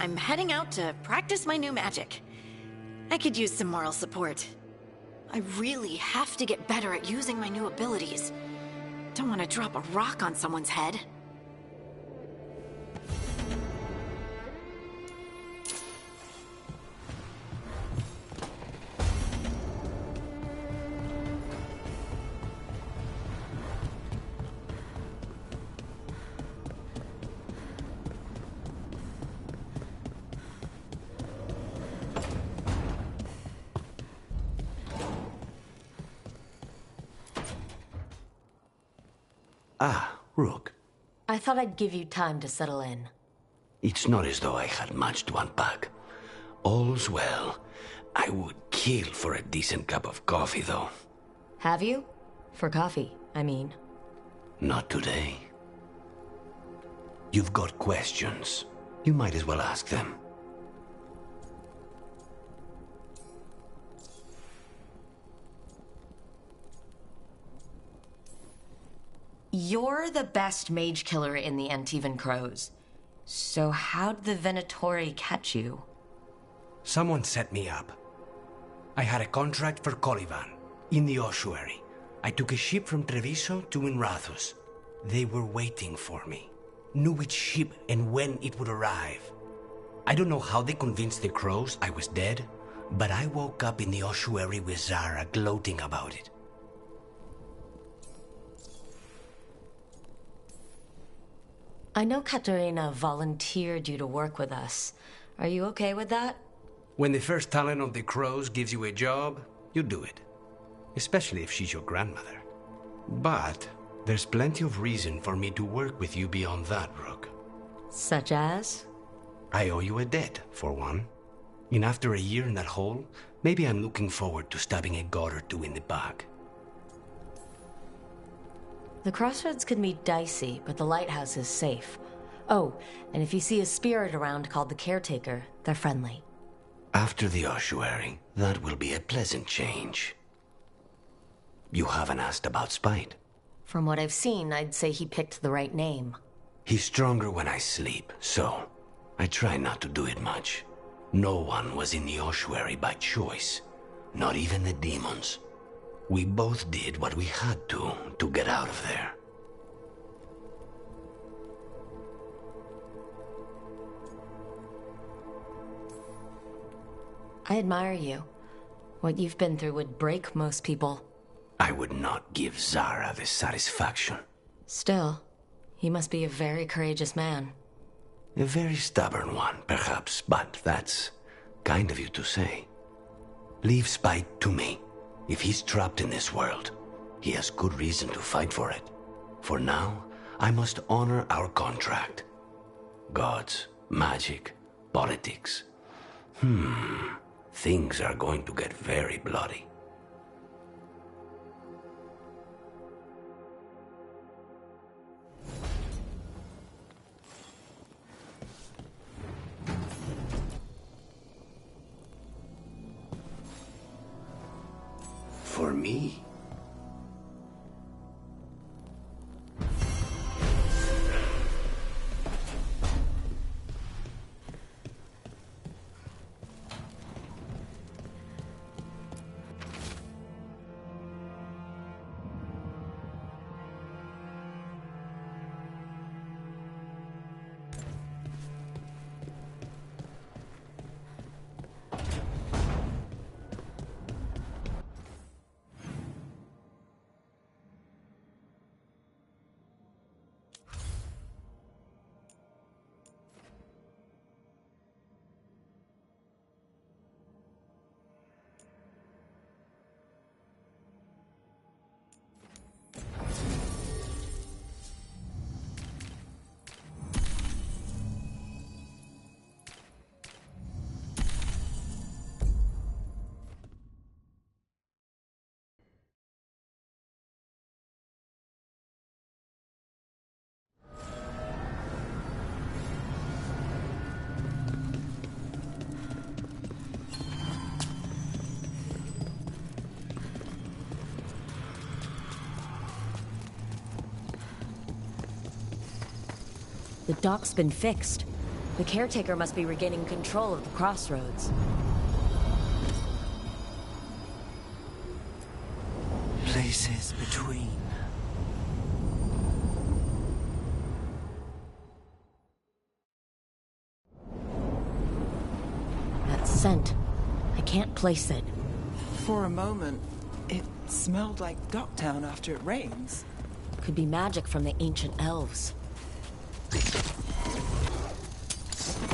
I'm heading out to practice my new magic. I could use some moral support. I really have to get better at using my new abilities. Don't want to drop a rock on someone's head. Ah, Rook. I thought I'd give you time to settle in. It's not as though I had much to unpack. All's well. I would kill for a decent cup of coffee, though. Have you? For coffee, I mean. Not today. You've got questions. You might as well ask them. You're the best mage killer in the Antivan Crows. So how'd the Venatori catch you? Someone set me up. I had a contract for Colivan, in the ossuary. I took a ship from Treviso to Inrathus. They were waiting for me. Knew which ship and when it would arrive. I don't know how they convinced the Crows I was dead, but I woke up in the ossuary with Zara gloating about it. I know Katerina volunteered you to work with us. Are you okay with that? When the first talent of the Crows gives you a job, you do it. Especially if she's your grandmother. But there's plenty of reason for me to work with you beyond that, Rook. Such as? I owe you a debt, for one. And after a year in that hole, maybe I'm looking forward to stabbing a god or two in the back. The crossroads can be dicey, but the lighthouse is safe. Oh, and if you see a spirit around called the Caretaker, they're friendly. After the ossuary, that will be a pleasant change. You haven't asked about Spite. From what I've seen, I'd say he picked the right name. He's stronger when I sleep, so I try not to do it much. No one was in the ossuary by choice, not even the demons. We both did what we had to get out of there. I admire you. What you've been through would break most people. I would not give Zara the satisfaction. Still, he must be a very courageous man. A very stubborn one, perhaps, but that's kind of you to say. Leave Spite to me. If he's trapped in this world, he has good reason to fight for it. For now, I must honor our contract. Gods, magic, politics. Things are going to get very bloody. For me? The dock's been fixed. The caretaker must be regaining control of the crossroads. Places between. That scent. I can't place it. For a moment, it smelled like Docktown after it rains. Could be magic from the ancient elves.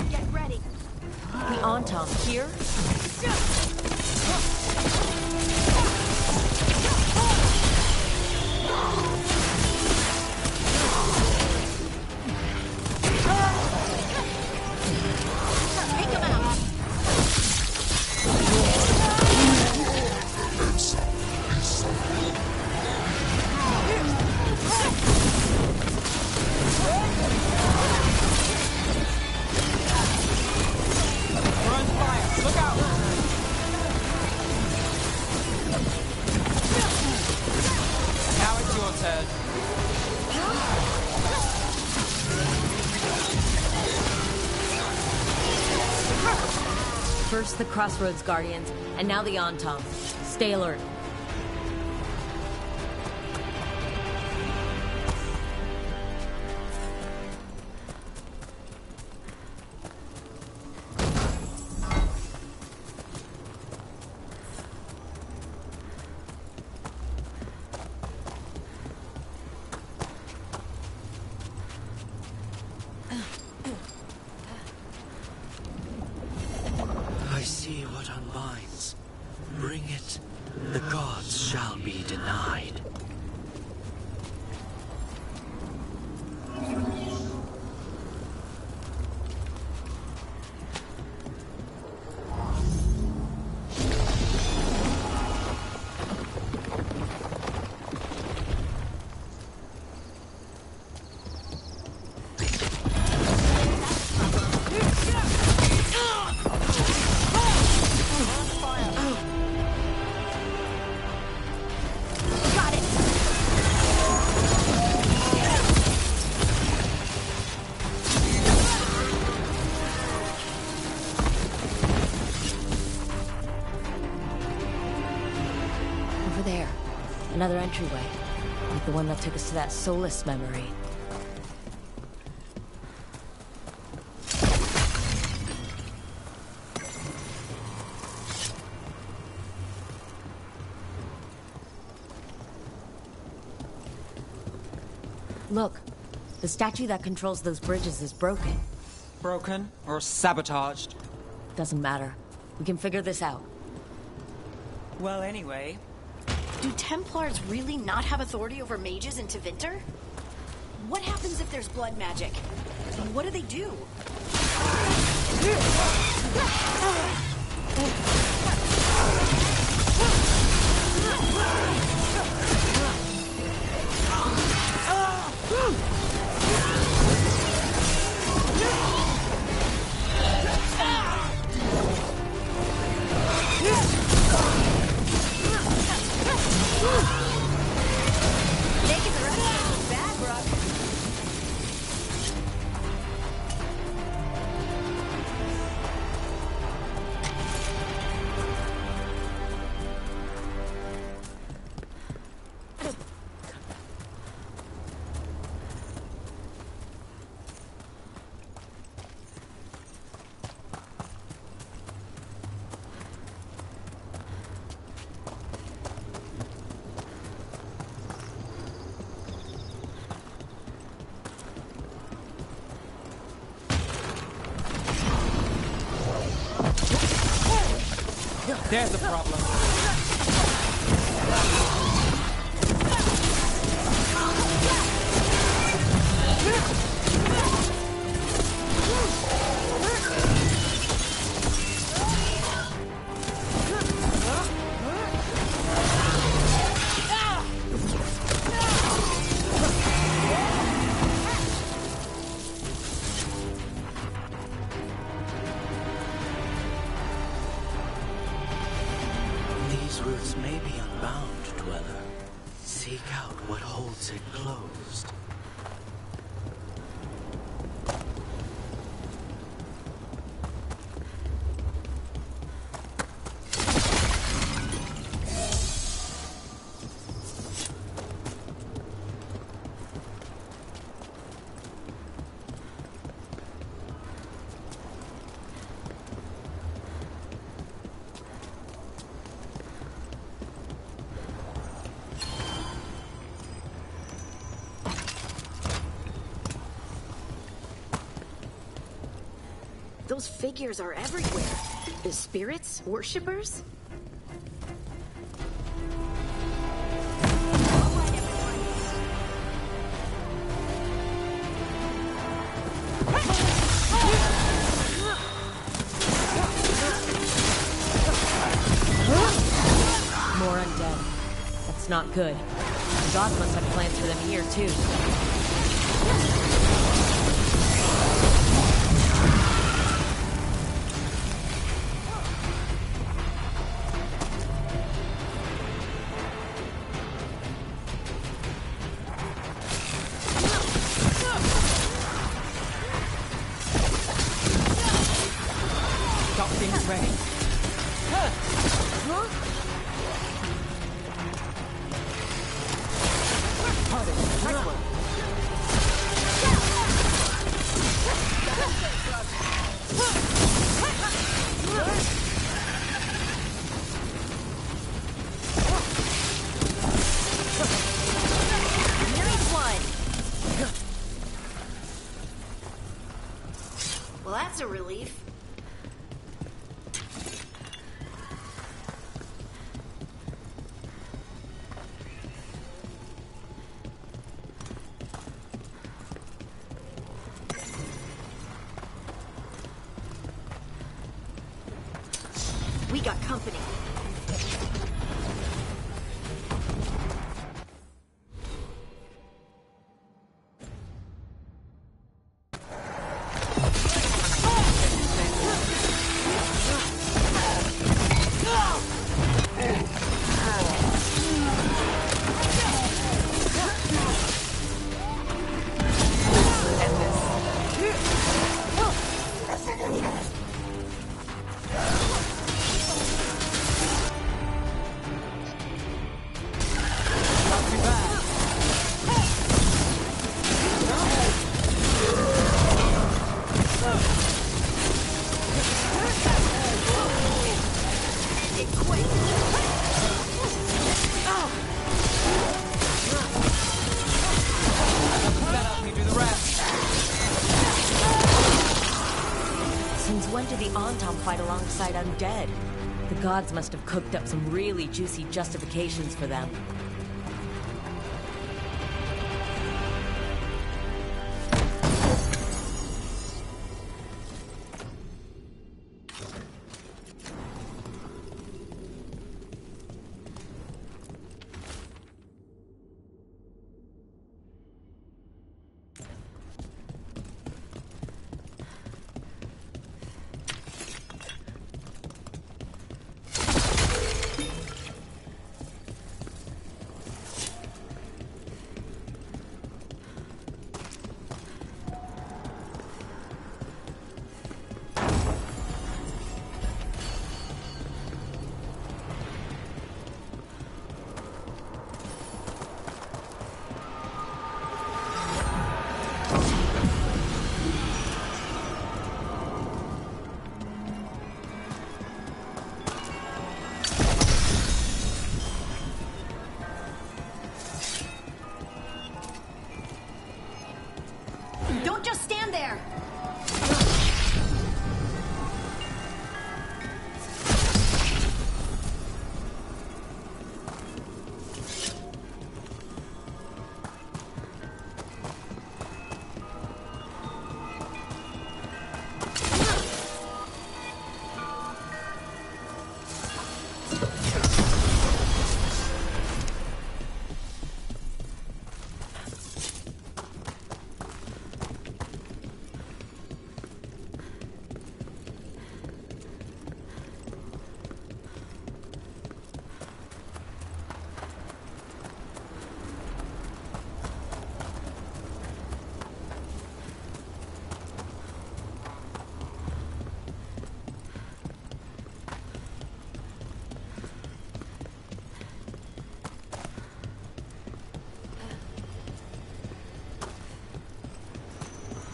Get ready. The Antiva here? Take him out. First the Crossroads Guardians, and now the Antiva. Stay alert. I see what unbinds. Bring it, the gods shall be denied. Another entryway, like the one that took us to that Solas memory. Look, the statue that controls those bridges is broken. Broken or sabotaged? Doesn't matter. We can figure this out. Well, anyway... Do Templars really not have authority over mages in Tevinter? What happens if there's blood magic? And what do they do? There's a problem. Roots may be unbound, Dweller. Seek out what holds it closed. Those figures are everywhere. The spirits? Worshippers? More undead. That's not good. The gods must have plans for them here, too. Got things ready. Well, that's a relief. We got company. Fight alongside undead. The gods must have cooked up some really juicy justifications for them.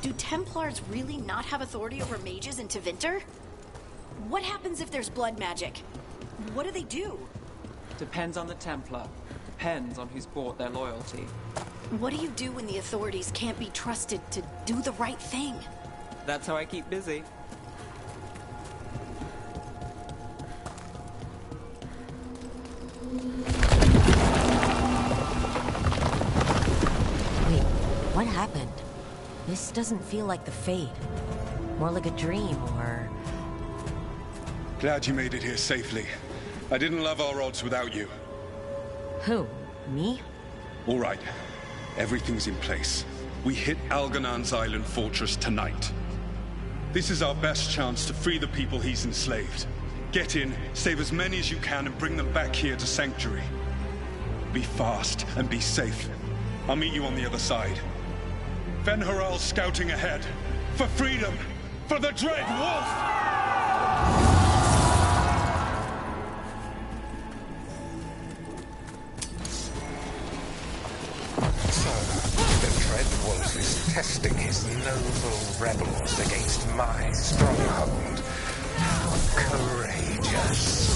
Do Templars really not have authority over mages in Tevinter? What happens if there's blood magic? What do they do? Depends on the Templar. Depends on who's bought their loyalty. What do you do when the authorities can't be trusted to do the right thing? That's how I keep busy. What happened? This doesn't feel like the Fade. More like a dream, or... Glad you made it here safely. I didn't love our odds without you. Who? Me? All right. Everything's in place. We hit Algernon's island fortress tonight. This is our best chance to free the people he's enslaved. Get in, save as many as you can, and bring them back here to Sanctuary. Be fast and be safe. I'll meet you on the other side. Fen'Harel scouting ahead. For freedom! For the Dread Wolf! The Dread Wolf is testing his noble rebels against my stronghold. How courageous.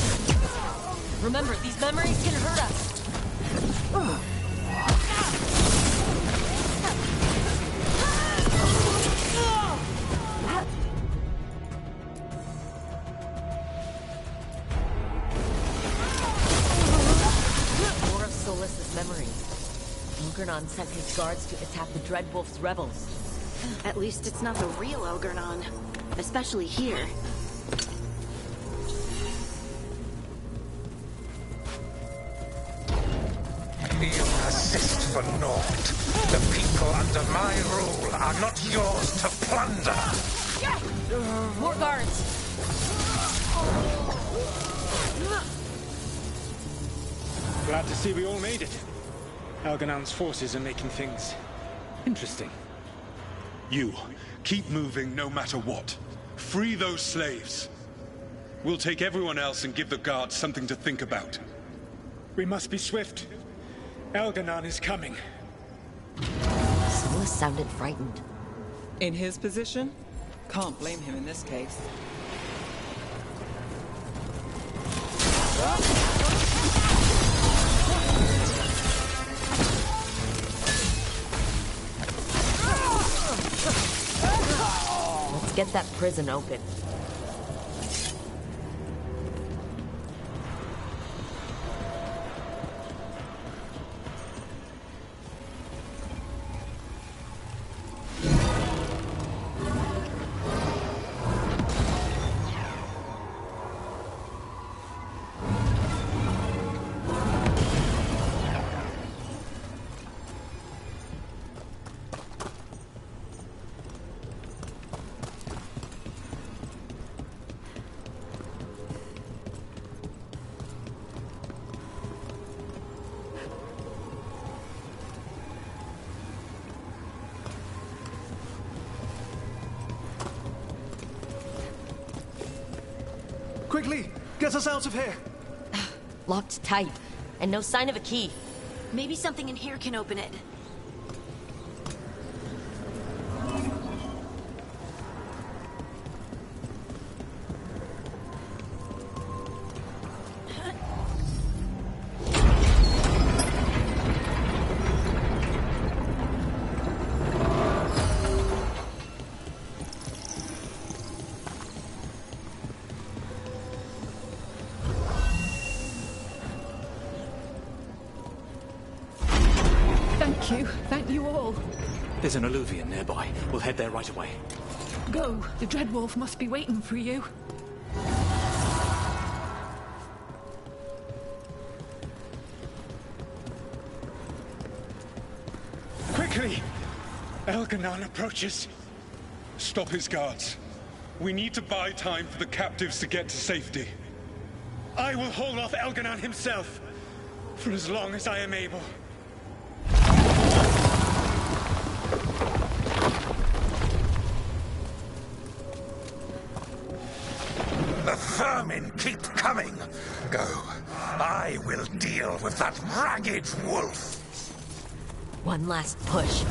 Remember, these memories can hurt us. More of Solas' memories. Algernon sent his guards to attack the Dreadwolf's rebels. At least it's not the real Algernon. Especially here. You persist for naught. The people under my rule are not yours to plunder. More guards! Glad to see we all made it. Algernon's forces are making things interesting. You, keep moving no matter what. Free those slaves. We'll take everyone else and give the guards something to think about. We must be swift. Algernon is coming. Solas sounded frightened. In his position? Can't blame him in this case. Let's get that prison open. Quickly! Get us out of here! Locked tight, and no sign of a key. Maybe something in here can open it. Thank you all. There's an alluvion nearby. We'll head there right away. Go. The Dreadwolf must be waiting for you. Quickly! Algernon approaches. Stop his guards. We need to buy time for the captives to get to safety. I will hold off Algernon himself for as long as I am able. The vermin keep coming. Go. I will deal with that ragged wolf. One last push.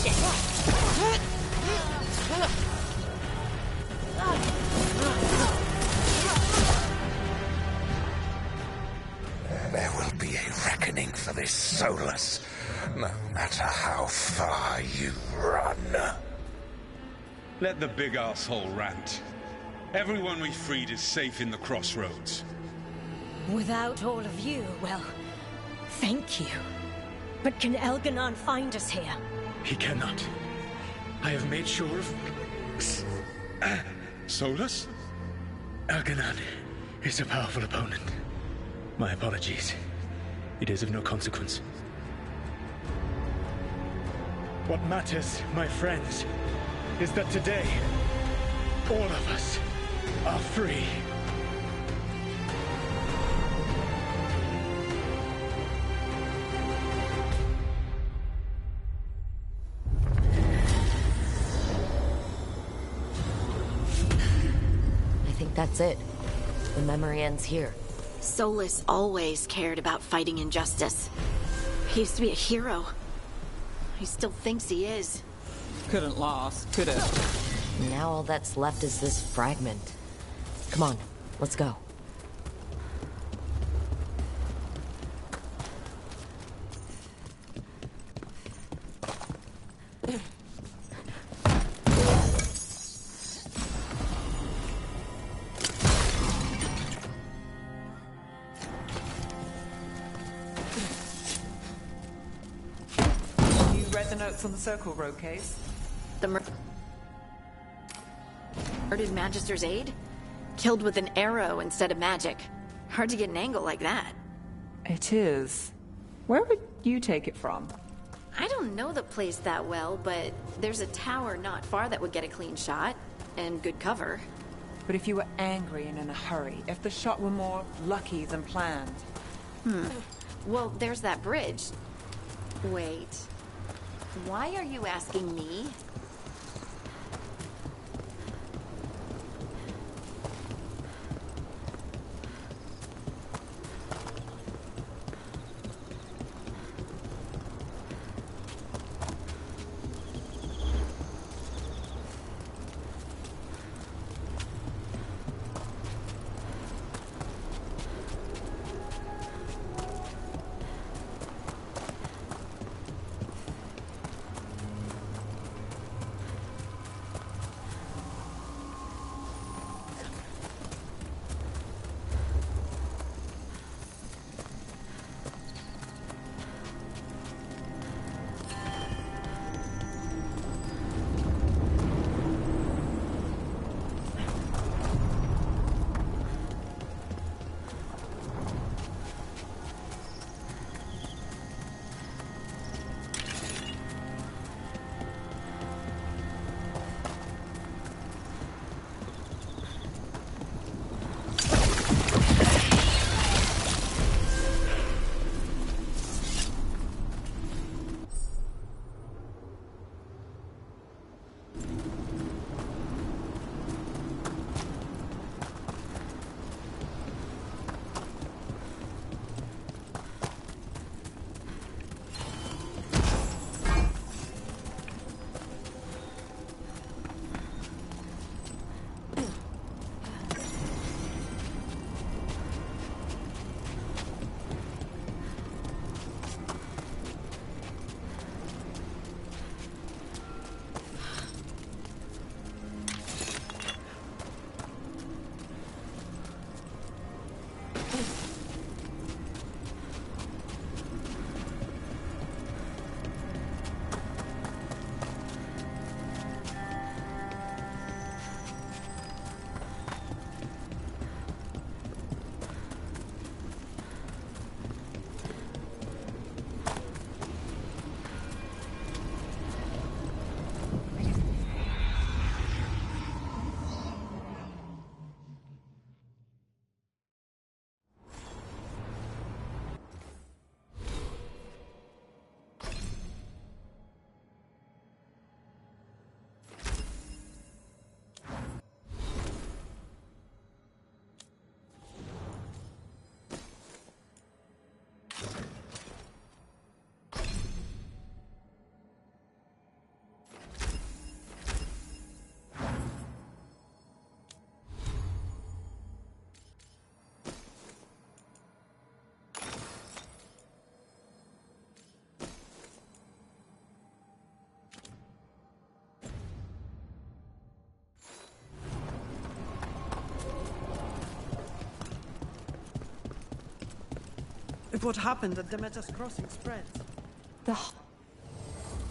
shit! There will be a reckoning for this Solas, no matter how far you run. Let the big asshole rant. Everyone we freed is safe in the crossroads. Without all of you, well, thank you. But can Elganon find us here? He cannot. I have made sure of... Solas? Elganon is a powerful opponent. My apologies. It is of no consequence. What matters, my friends, is that today, all of us are free. I think that's it. The memory ends here. Solas always cared about fighting injustice. He used to be a hero. He still thinks he is. Couldn't last, could it? Now all that's left is this fragment. Come on, let's go. On the Circle Road case. The murdered Magister's aide? Killed with an arrow instead of magic. Hard to get an angle like that. It is. Where would you take it from? I don't know the place that well, but there's a tower not far that would get a clean shot. And good cover. But if you were angry and in a hurry, if the shot were more lucky than planned. Well, there's that bridge. Wait. Why are you asking me? with what happened at Demeter's Crossing spreads.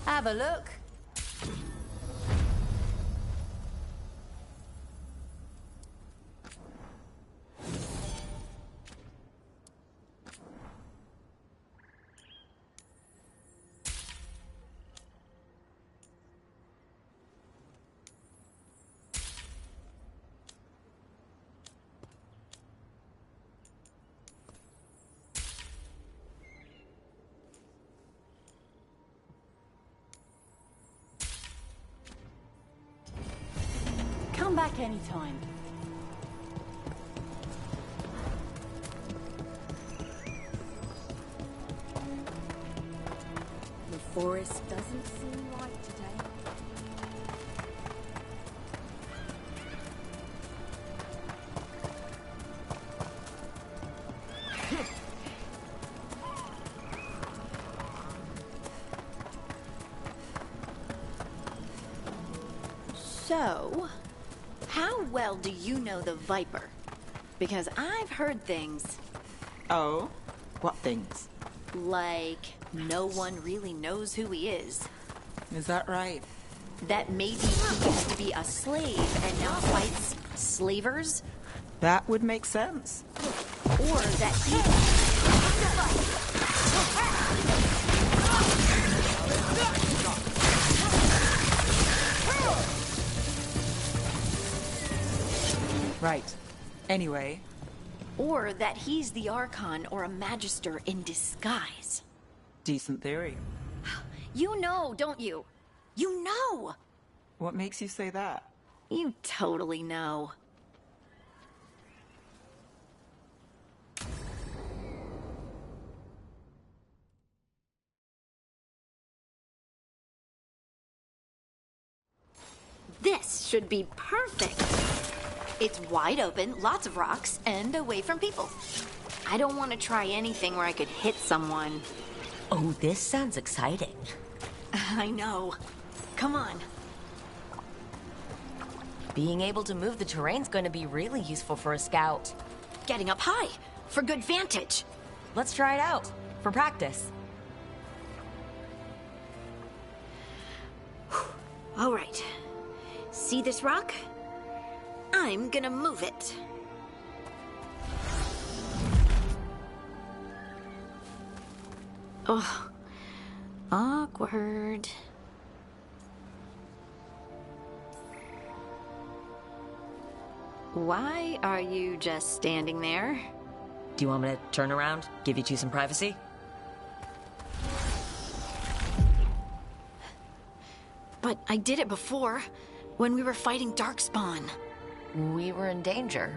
Have a look. Come back anytime. The forest doesn't seem right today. So, how well do you know the Viper? Because I've heard things. Oh? What things? Like, no one really knows who he is. Is that right? That maybe he used to be a slave and now fights slavers? That would make sense. Or that he... Right. Anyway. Or that he's the Archon or a Magister in disguise. Decent theory. You know, don't you? You know! What makes you say that? You totally know. This should be perfect. It's wide open, lots of rocks, and away from people. I don't want to try anything where I could hit someone. Oh, this sounds exciting. I know. Come on. Being able to move the terrain's going to be really useful for a scout. Getting up high, for good vantage. Let's try it out, for practice. All right. See this rock? I'm gonna move it. Oh, awkward. Why are you just standing there? Do you want me to turn around, give you two some privacy? But I did it before, when we were fighting darkspawn. We were in danger.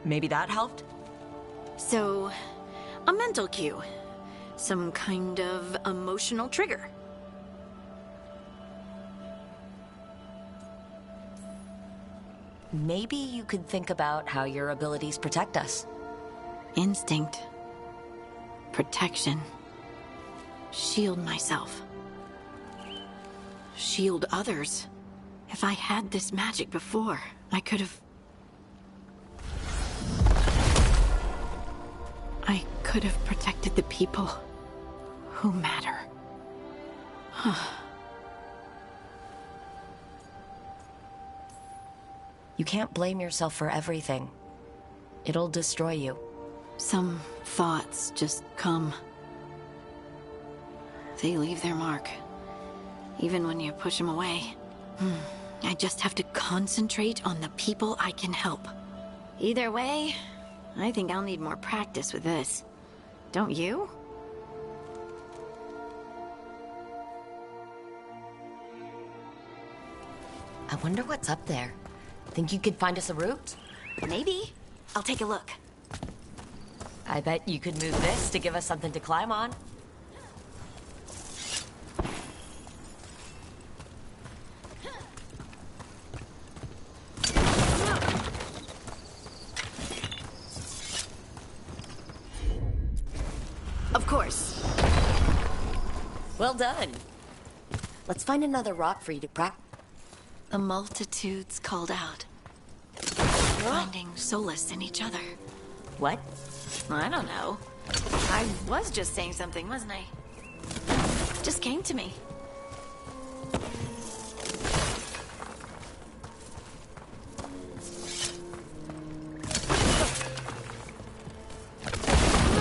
Maybe that helped? So, a mental cue. Some kind of emotional trigger. Maybe you could think about how your abilities protect us. Instinct. Protection. Shield myself. Shield others. If I had this magic before, I could have... I could have protected the people who matter. You can't blame yourself for everything. It'll destroy you. Some thoughts just come. They leave their mark. Even when you push them away. I just have to concentrate on the people I can help. Either way, I think I'll need more practice with this. Don't you? I wonder what's up there. Think you could find us a route? Maybe. I'll take a look. I bet you could move this to give us something to climb on. Of course. Well done. Let's find another rock for you to practice. The multitudes called out. Finding solace in each other. What? I don't know. I was just saying something, wasn't I? Just came to me.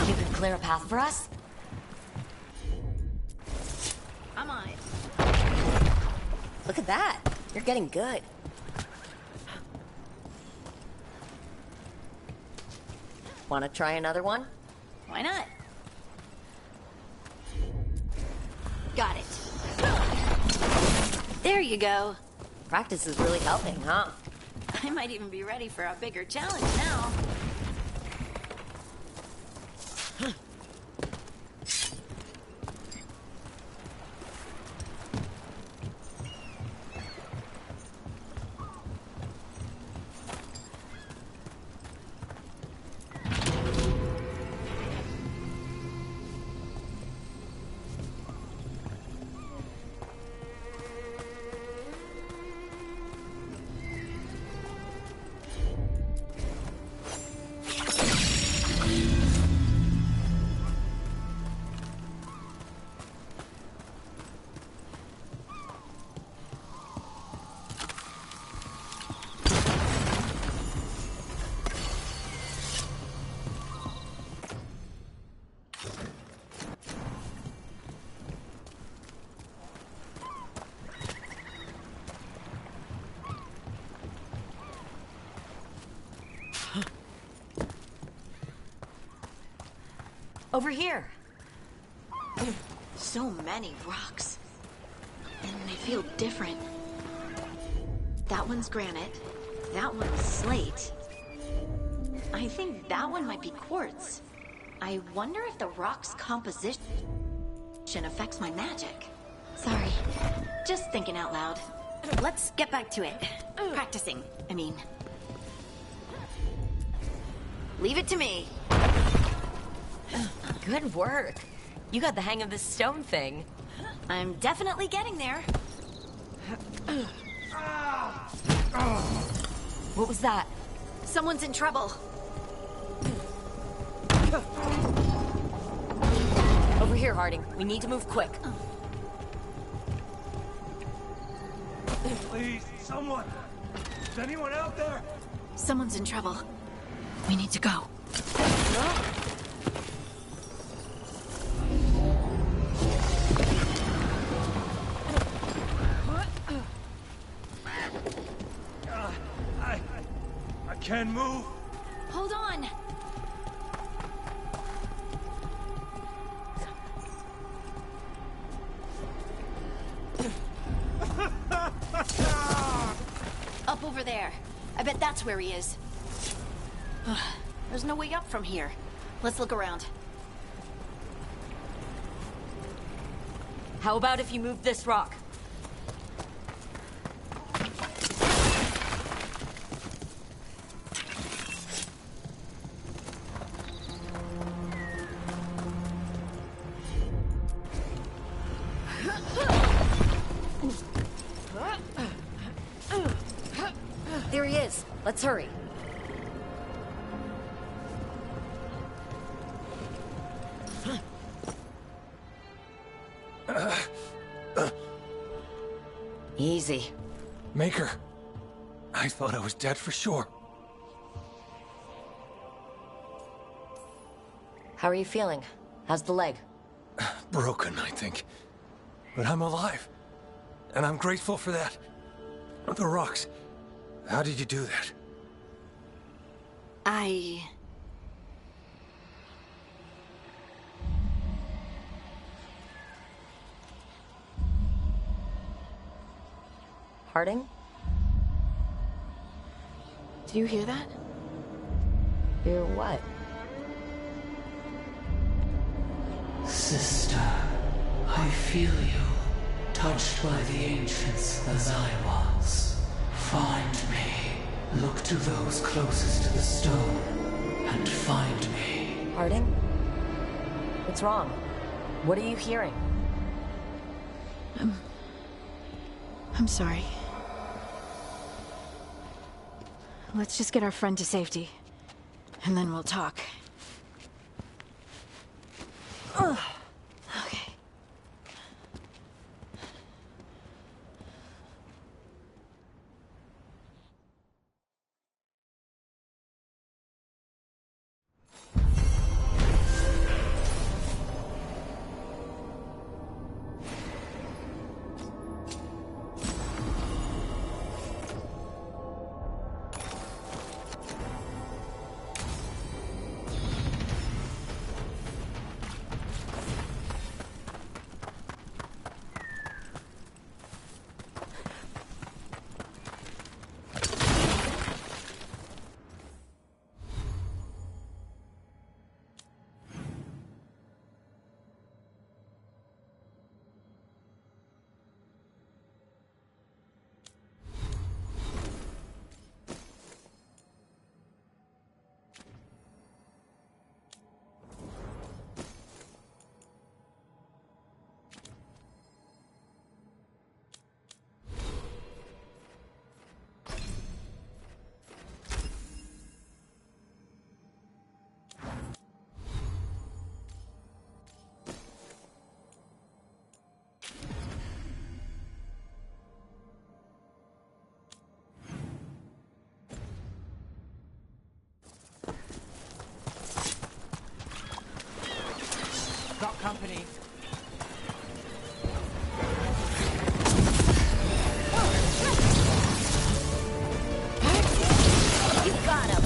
You can clear a path for us? Come on. Look at that. You're getting good. Want to try another one? Why not? Got it. There you go. Practice is really helping, huh? I might even be ready for a bigger challenge now. Over here. So many rocks. And they feel different. That one's granite. That one's slate. I think that one might be quartz. I wonder if the rock's composition affects my magic. Sorry. Just thinking out loud. Let's get back to it. Practicing, I mean. Leave it to me. Good work. You got the hang of this stone thing. I'm definitely getting there. What was that? Someone's in trouble. Over here, Harding. We need to move quick. Please, someone! Is anyone out there? Someone's in trouble. We need to go. I can't move. Hold on. Up over there. I bet that's where he is. There's no way up from here. Let's look around. How about if you move this rock? There he is. Let's hurry. Easy. Maker, I thought I was dead for sure. How are you feeling? How's the leg? Broken, I think. But I'm alive. And I'm grateful for that. The rocks. How did you do that? Harding? Did you hear that? Hear what? Sister, I feel you, touched by the ancients as I was. Find me. Look to those closest to the stone, and find me. Harding? What's wrong? What are you hearing? I'm sorry. Let's just get our friend to safety, and then we'll talk. Okay. Got company. You got him.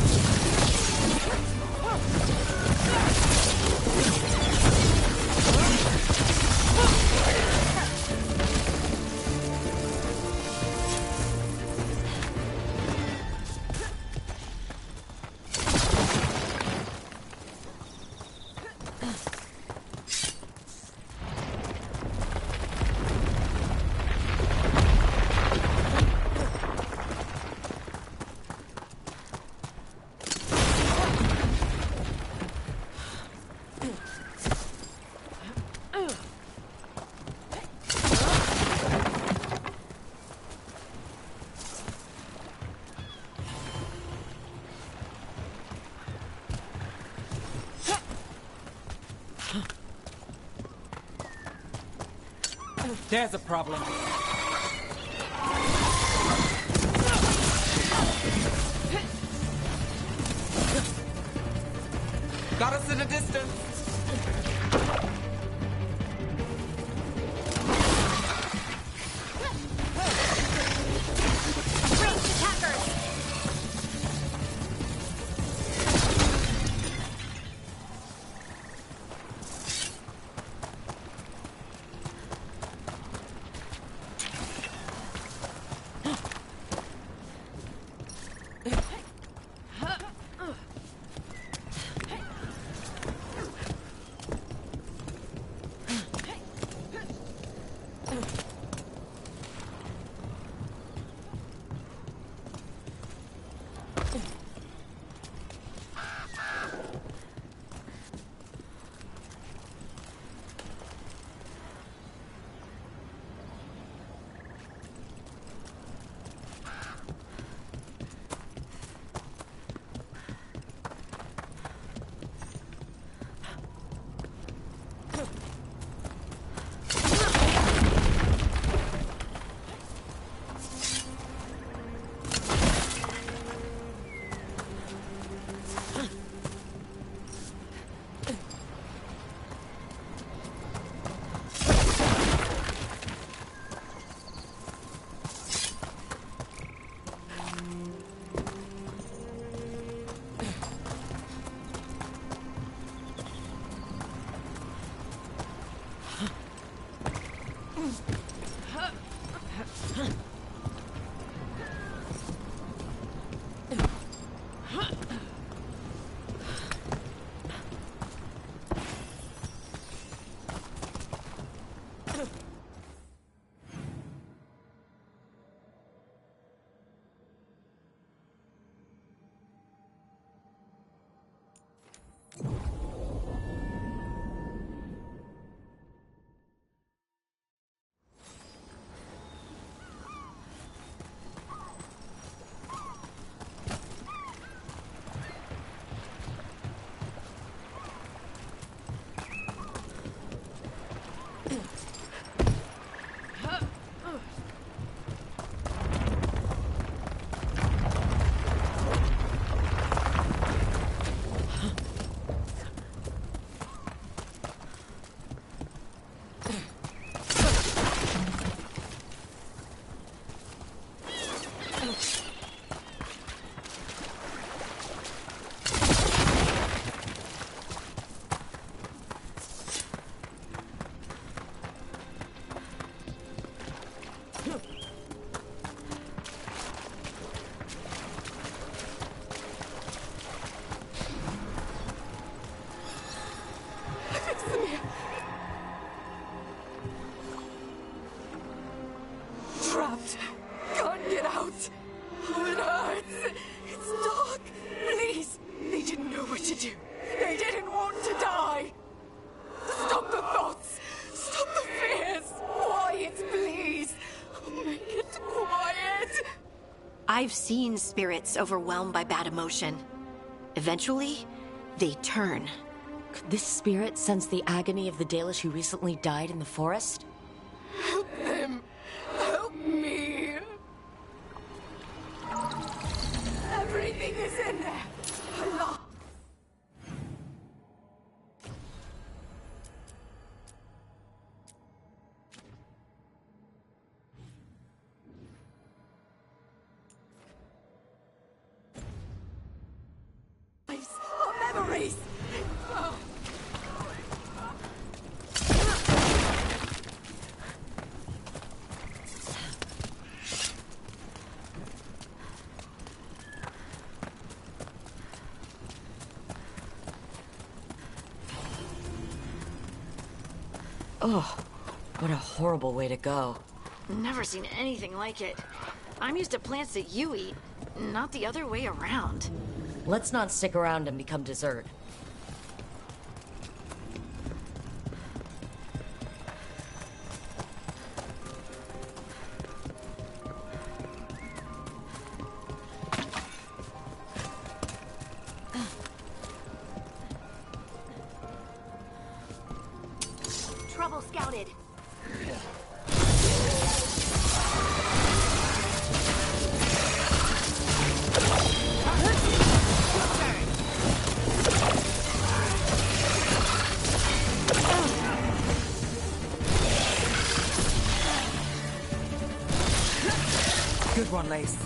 There's a problem. Got us in a distance. Ranged attackers. trapped. Can't get out. Oh, it hurts. It's dark. Please. They didn't know what to do. They didn't want to die. Stop the thoughts. Stop the fears. Quiet, please. Make it quiet. I've seen spirits overwhelmed by bad emotion. Eventually, they turn. Could this spirit sense the agony of the Dalish who recently died in the forest? Help them. Help me. Everything is in there. Allah. Our memories. Oh, what a horrible way to go. Never seen anything like it. I'm used to plants that you eat, not the other way around. Let's not stick around and become dessert. Trouble scouted. Good one, Lace.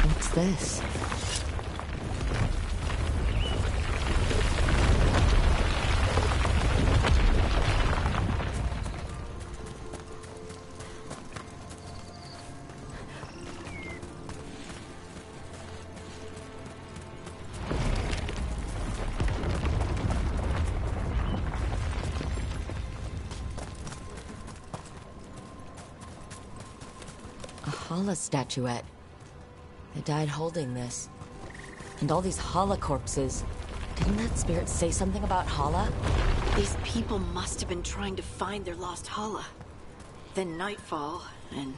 What's this? Hala statuette. They died holding this. And all these Hala corpses. Didn't that spirit say something about Hala? These people must have been trying to find their lost Hala. Then nightfall, and...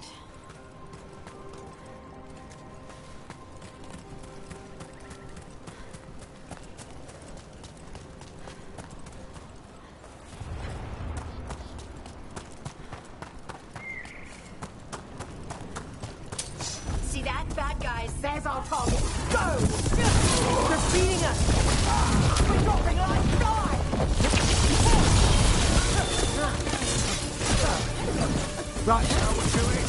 See that? Bad guys. There's our target. Go! They're beating us! We're dropping like die! Right, now we're doing.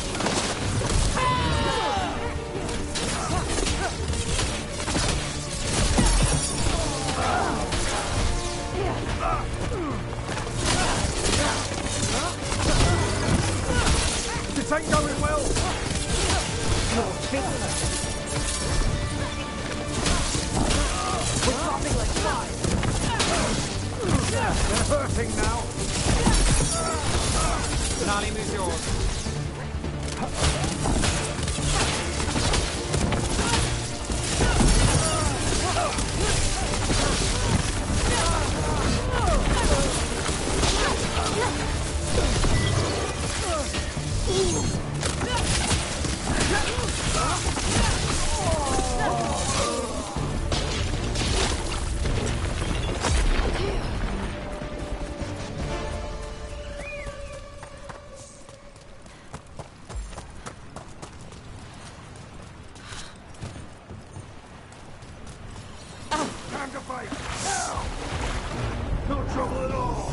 This ain't going well. We're dropping like flies. They're hurting now. Nalim is yours. Time to fight! Now! No trouble at all!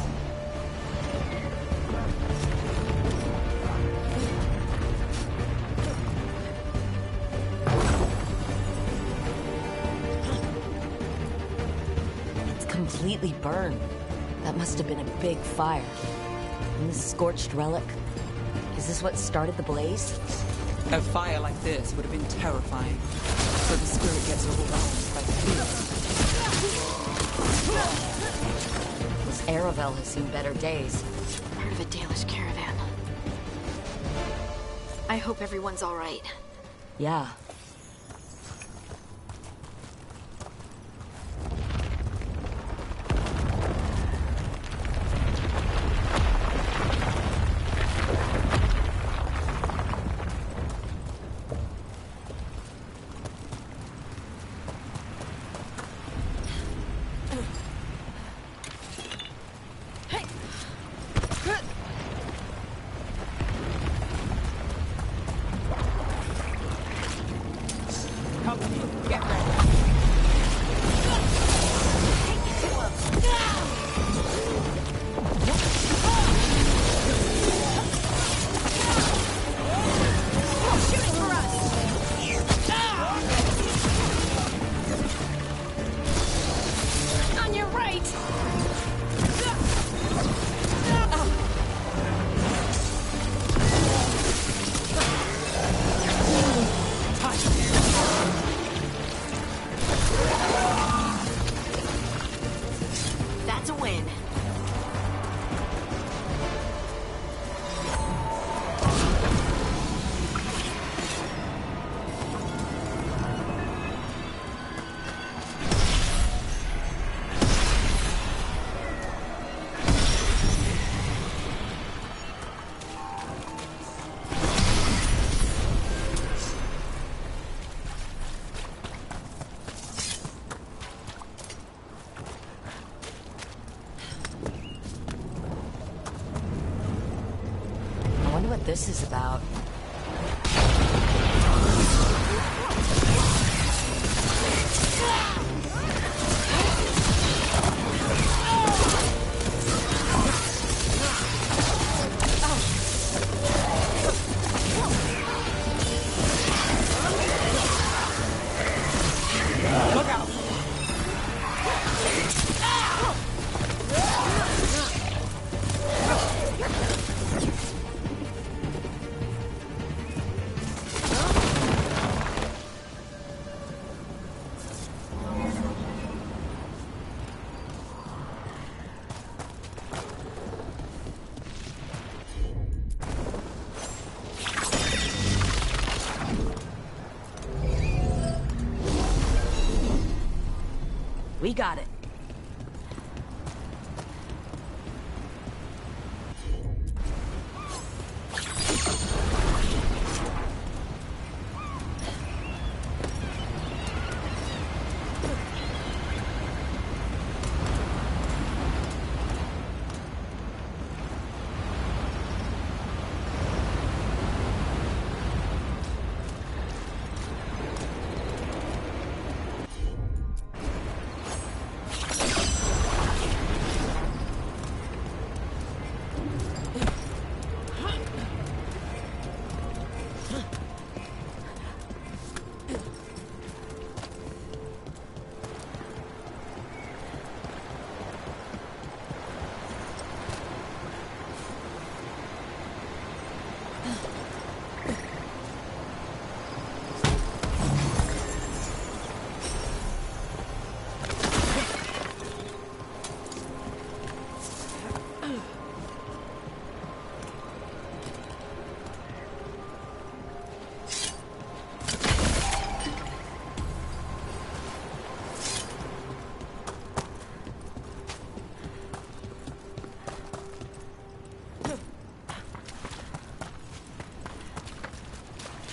completely burned. That must have been a big fire. And this scorched relic, is this what started the blaze? A fire like this would have been terrifying, so the spirit gets overwhelmed by fear. This Aravel has seen better days. Part of a Dalish caravan. I hope everyone's all right. Yeah. This is about. Look out! We got it.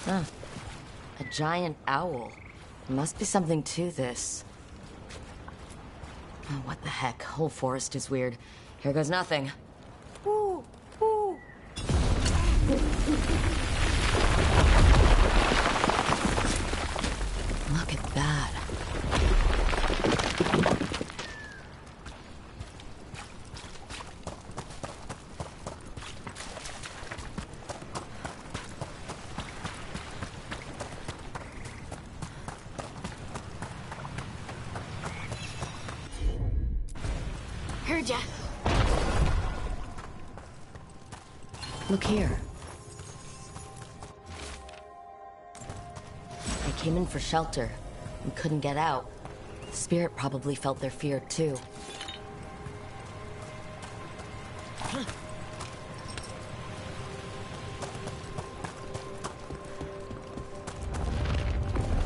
Huh. A giant owl. There must be something to this. Oh, what the heck? Whole forest is weird. Here goes nothing. Ooh, ooh. Look at that. heard ya. Look here. They came in for shelter and couldn't get out. The spirit probably felt their fear too.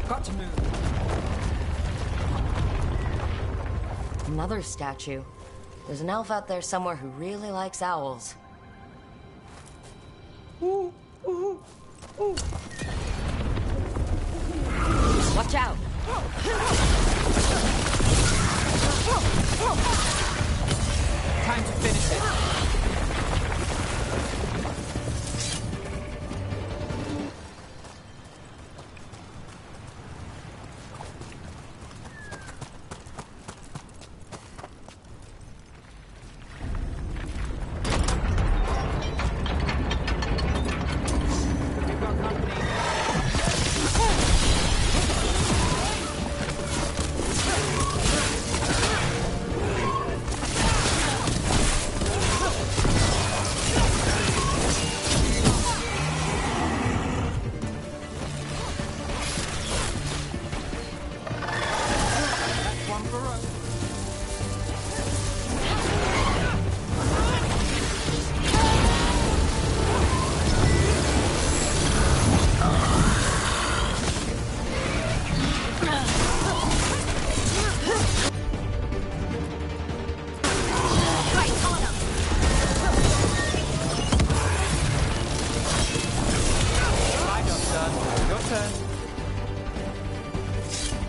Got to move. Another statue. There's an elf out there somewhere who really likes owls. Watch out! Time to finish it.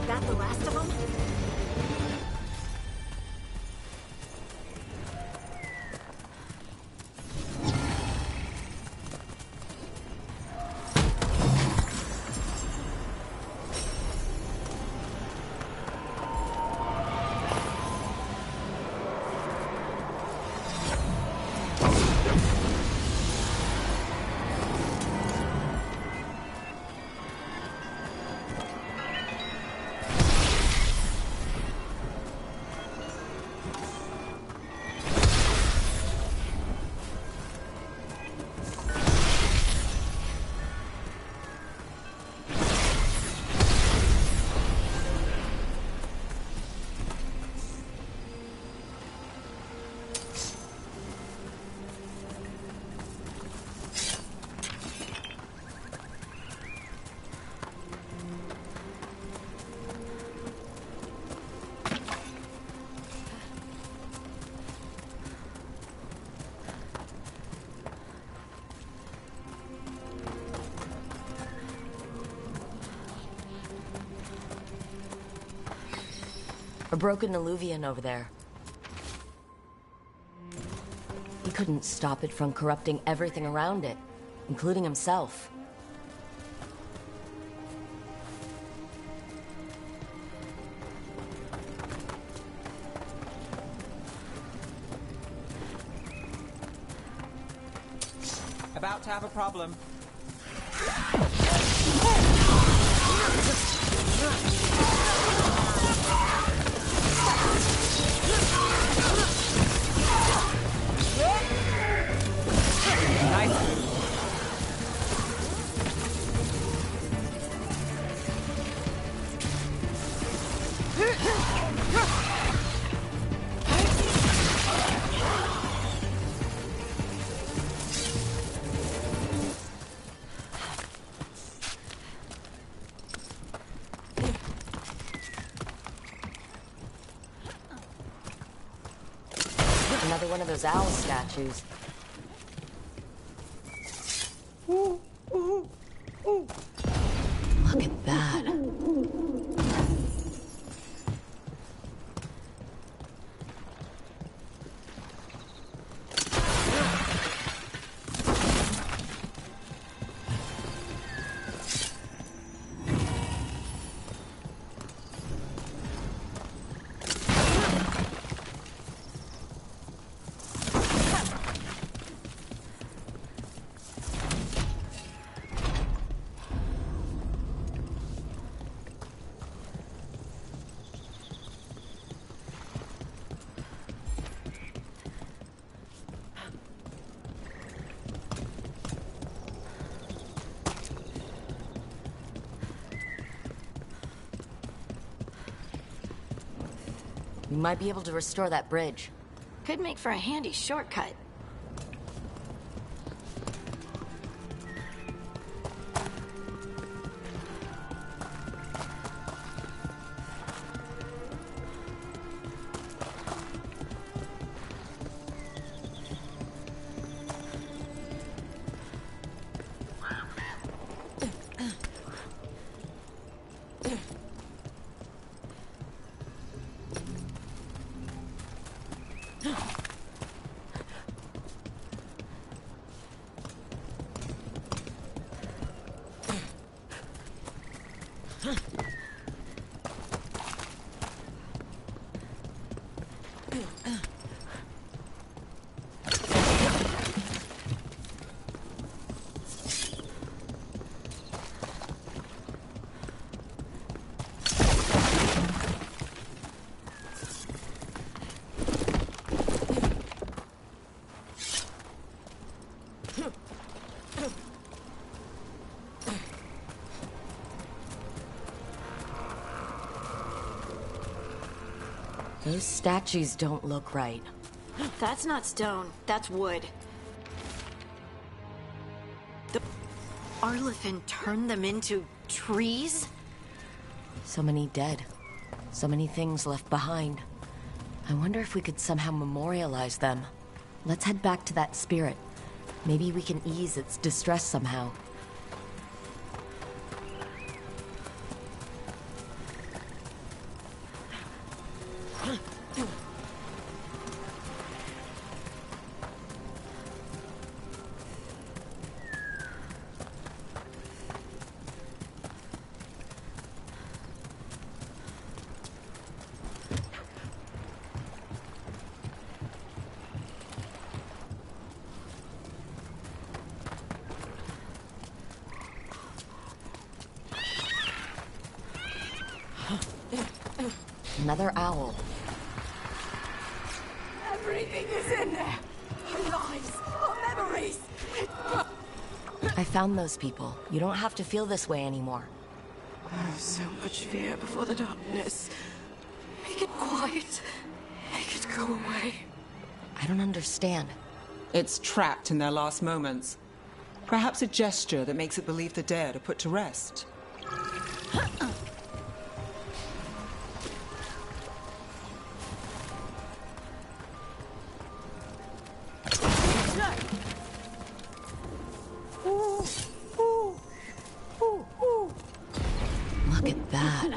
That the last of them? A broken Illuvian over there. He couldn't stop it from corrupting everything around it, including himself. About to have a problem. Another one of those owl statues. Look at that. We might be able to restore that bridge. Could make for a handy shortcut. Those statues don't look right. That's not stone, that's wood. The Arlathan turned them into trees? So many dead. So many things left behind. I wonder if we could somehow memorialize them. Let's head back to that spirit. Maybe we can ease its distress somehow. Another owl. Everything is in there. Our lives, our memories. I found those people. You don't have to feel this way anymore. Oh, so much fear before the darkness. Make it quiet. Make it go away. I don't understand. It's trapped in their last moments. Perhaps a gesture that makes it believe the dead are put to rest. Look at that.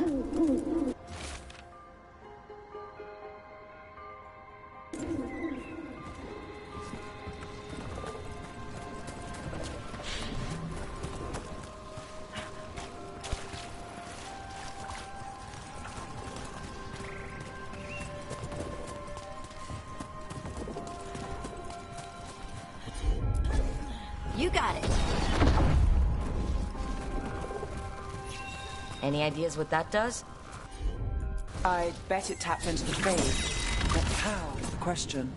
You got it. Any ideas what that does? I bet it taps into the faith. But how is the question?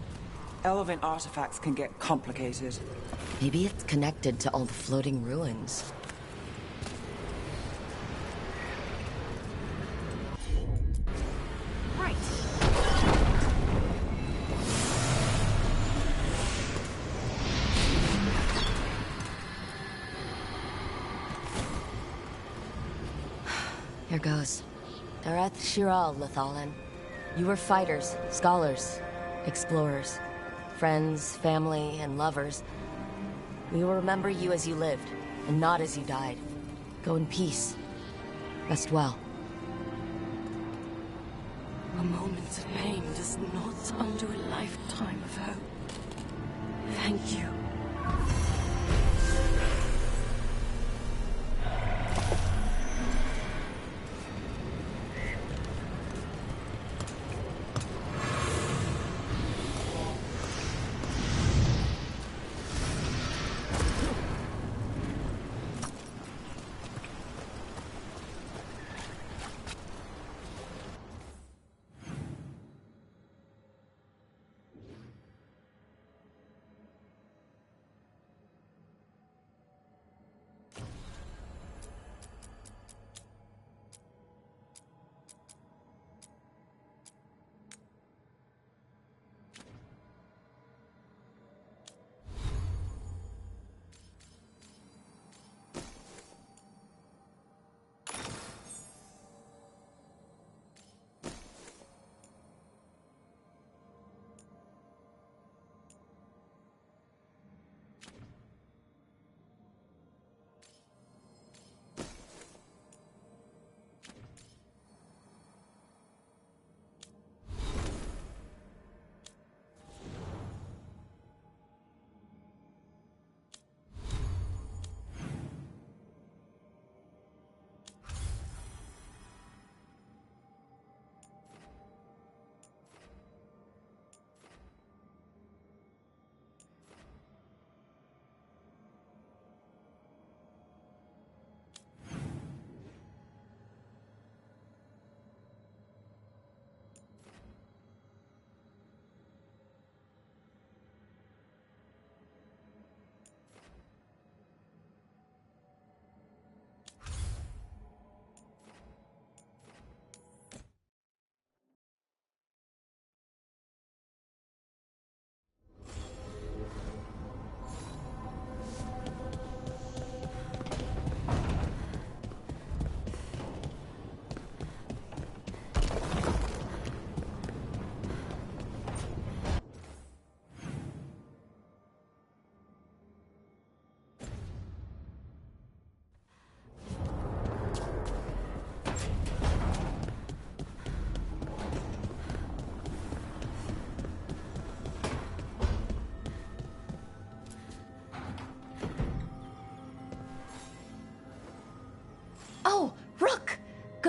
Elven artifacts can get complicated. Maybe it's connected to all the floating ruins. Right. Here goes. Dareth Shiral, Lathalan. You were fighters, scholars, explorers, friends, family, and lovers. We will remember you as you lived, and not as you died. Go in peace. Rest well. A moment of pain does not undo a lifetime of hope. Thank you.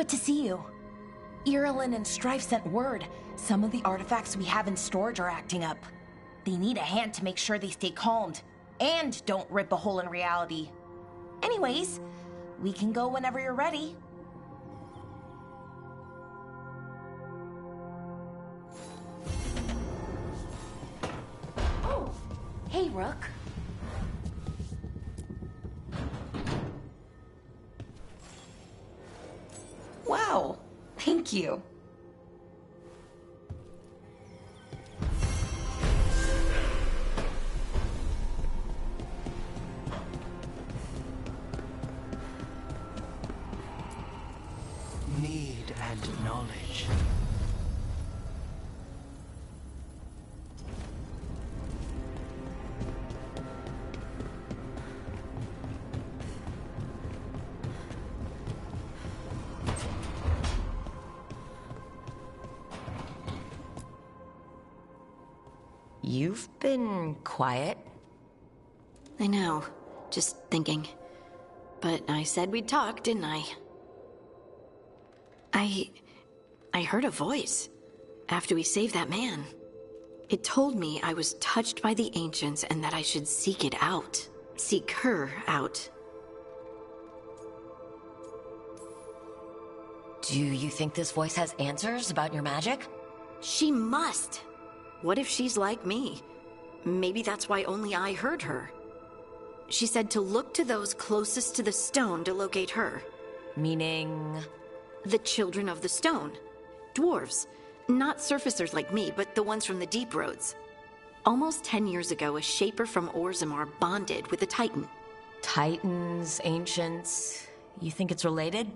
Good to see you. Irulan and Strife sent word. Some of the artifacts we have in storage are acting up. They need a hand to make sure they stay calmed. And don't rip a hole in reality. Anyways, we can go whenever you're ready. Oh, hey, Rook. Wow, thank you. Need and knowledge. You've been quiet. I know. Just thinking. But I said we'd talk, didn't I? I heard a voice after we saved that man. It told me I was touched by the Ancients and that I should seek it out. Seek her out. Do you think this voice has answers about your magic? She must. What if she's like me? Maybe that's why only I heard her. She said to look to those closest to the stone to locate her. Meaning? The Children of the Stone. Dwarves. Not surfacers like me, but the ones from the Deep Roads. Almost 10 years ago, a Shaper from Orzammar bonded with a Titan. Titans, Ancients... You think it's related?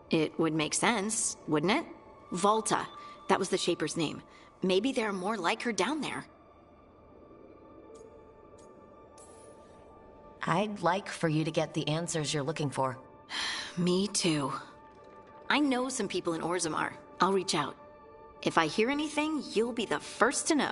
It would make sense, wouldn't it? Volta. That was the Shaper's name. Maybe there are more like her down there. I'd like for you to get the answers you're looking for. Me too. I know some people in Orzammar. I'll reach out. If I hear anything, you'll be the first to know.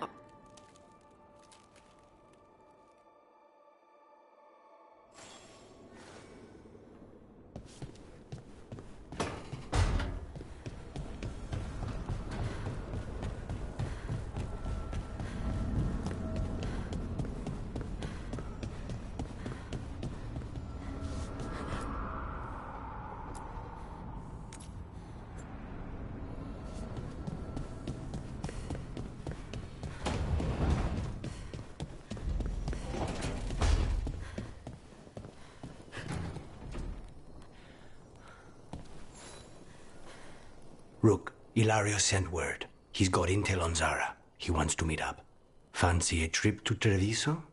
Rook, Ilario sent word. He's got intel on Zara. He wants to meet up. Fancy a trip to Treviso?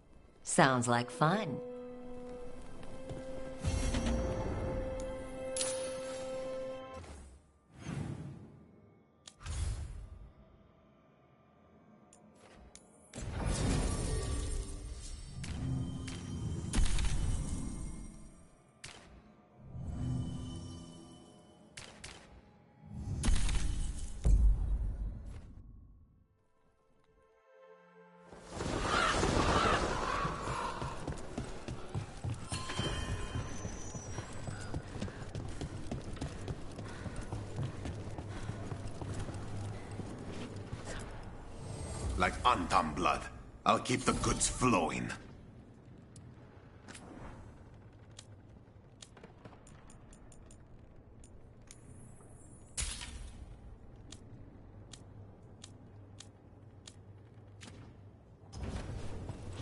Sounds like fun. Like Antam blood. I'll keep the goods flowing.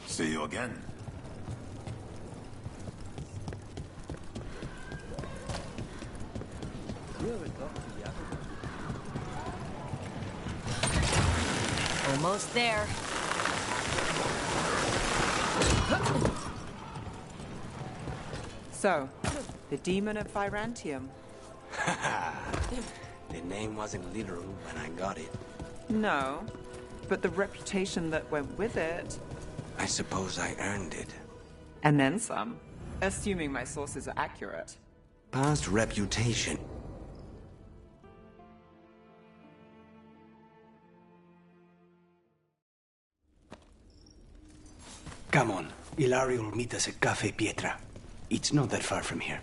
See you again. Almost there. So, the Demon of Virantium. The name wasn't literal when I got it. No, but the reputation that went with it. I suppose I earned it. And then some. Assuming my sources are accurate. Past reputation. Come on. Ilario will meet us at Cafe Pietra. It's not that far from here.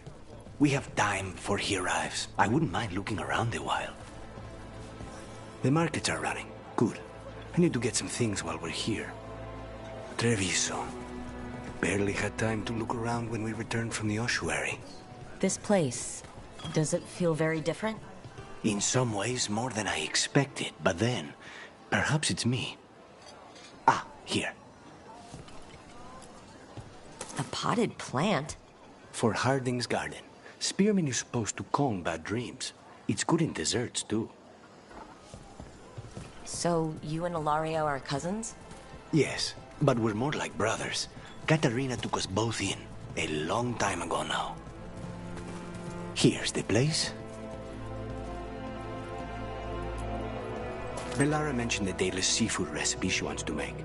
We have time before he arrives. I wouldn't mind looking around a while. The markets are running. Good. I need to get some things while we're here. Treviso. Barely had time to look around when we returned from the ossuary. This place, does it feel very different? In some ways, more than I expected. But then, perhaps it's me. Ah, here. A potted plant? For Harding's garden. Spearmint is supposed to calm bad dreams. It's good in desserts, too. So, you and Ilario are cousins? Yes, but we're more like brothers. Katarina took us both in, a long time ago now. Here's the place. Bellara mentioned the daedalus seafood recipe she wants to make.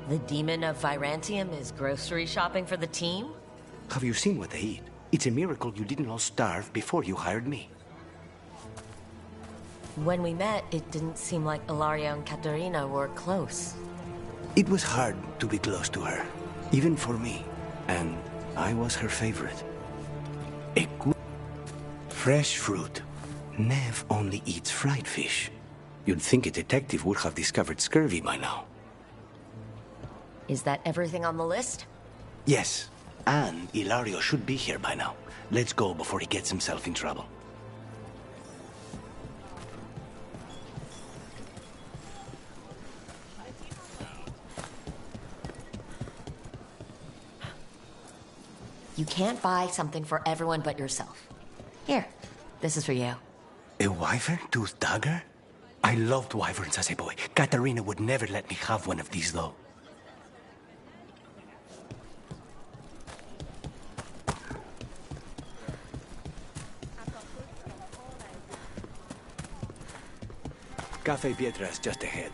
The demon of Virantium is grocery shopping for the team? Have you seen what they eat? It's a miracle you didn't all starve before you hired me. When we met, it didn't seem like Ilario and Katarina were close. It was hard to be close to her, even for me, and I was her favorite. A good fresh fruit. Nev only eats fried fish. You'd think a detective would have discovered scurvy by now. Is that everything on the list? Yes, and Ilario should be here by now. Let's go before he gets himself in trouble. You can't buy something for everyone but yourself. Here, this is for you. A wyvern-toothed dagger? I loved wyverns as a boy. Katarina would never let me have one of these, though. Cafe Tethras just ahead.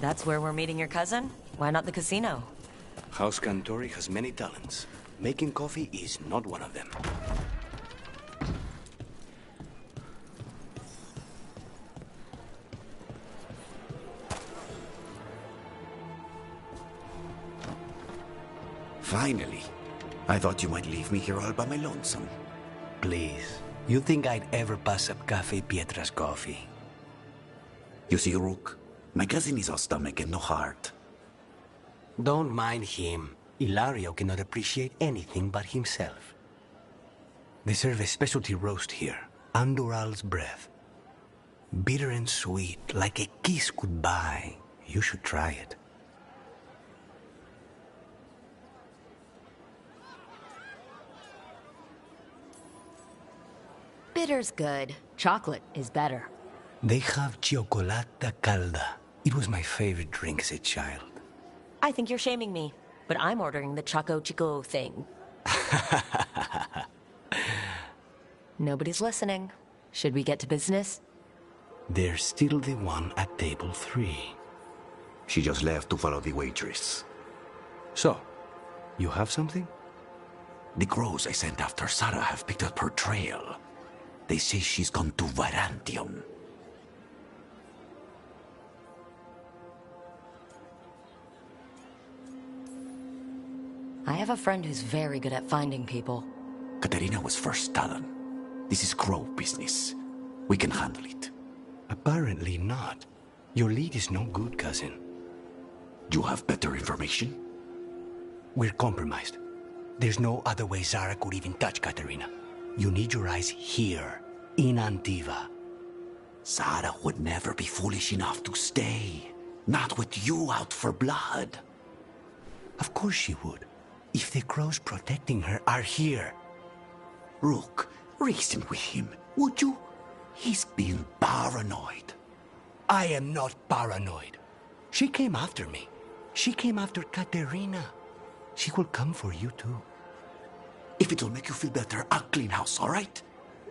That's where we're meeting your cousin? Why not the casino? House Cantori has many talents. Making coffee is not one of them. Finally. I thought you might leave me here all by my lonesome. Please. You think I'd ever pass up Cafe Tethras coffee? You see, Rook, my cousin is all stomach and no heart. Don't mind him. Ilario cannot appreciate anything but himself. They serve a specialty roast here, Andoral's breath. Bitter and sweet, like a kiss goodbye. You should try it. Bitter's good. Chocolate is better. They have Cioccolata Calda. It was my favorite drink as a child. I think you're shaming me, but I'm ordering the Choco Chico thing. Nobody's listening. Should we get to business? There's still the one at table 3. She just left to follow the waitress. So, you have something? The crows I sent after Sarah have picked up her trail. They say she's gone to Virantium. I have a friend who's very good at finding people. Katarina was first Talon. This is crow business. We can handle it. Apparently not. Your lead is no good, cousin. Do you have better information? We're compromised. There's no other way Zara could even touch Katarina. You need your eyes here, in Antiva. Zara would never be foolish enough to stay. Not with you out for blood. Of course she would. If the crows protecting her are here. Rook, reason with him, would you? He's being paranoid. I am not paranoid. She came after me. She came after Katerina. She will come for you too. If it'll make you feel better, I'll clean house, all right?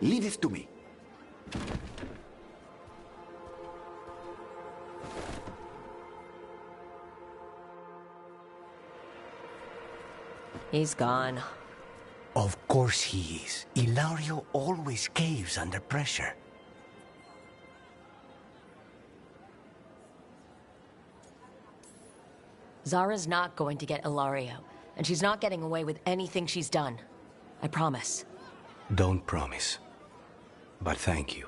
Leave it to me. He's gone. Of course he is. Ilario always caves under pressure. Zara's not going to get Ilario, and she's not getting away with anything she's done. I promise. Don't promise. But thank you.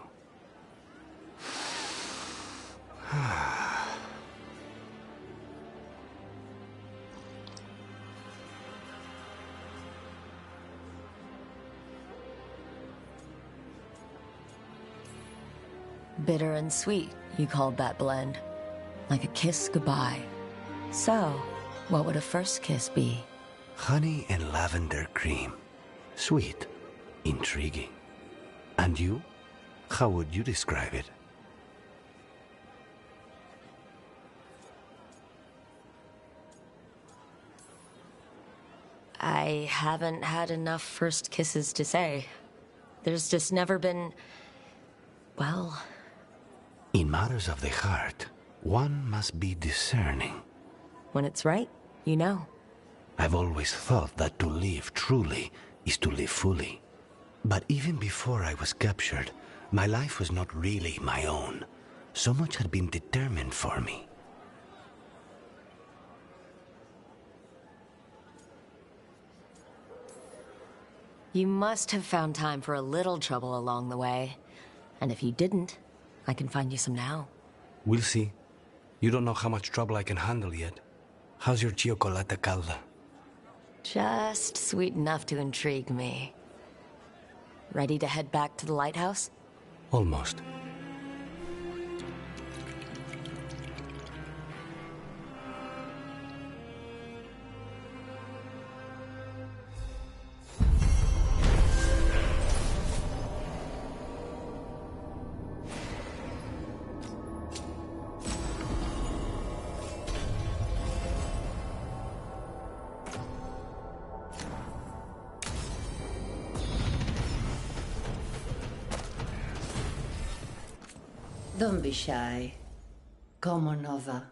Bitter and sweet, you called that blend. Like a kiss goodbye. So, what would a first kiss be? Honey and lavender cream. Sweet. Intriguing. And you? How would you describe it? I haven't had enough first kisses to say. There's just never been... well... In matters of the heart, one must be discerning. When it's right, you know. I've always thought that to live truly is to live fully. But even before I was captured, my life was not really my own. So much had been determined for me. You must have found time for a little trouble along the way. And if you didn't, I can find you some now. We'll see. You don't know how much trouble I can handle yet. How's your chocolate calda? Just sweet enough to intrigue me. Ready to head back to the lighthouse? Almost. Don't be shy. Come on over.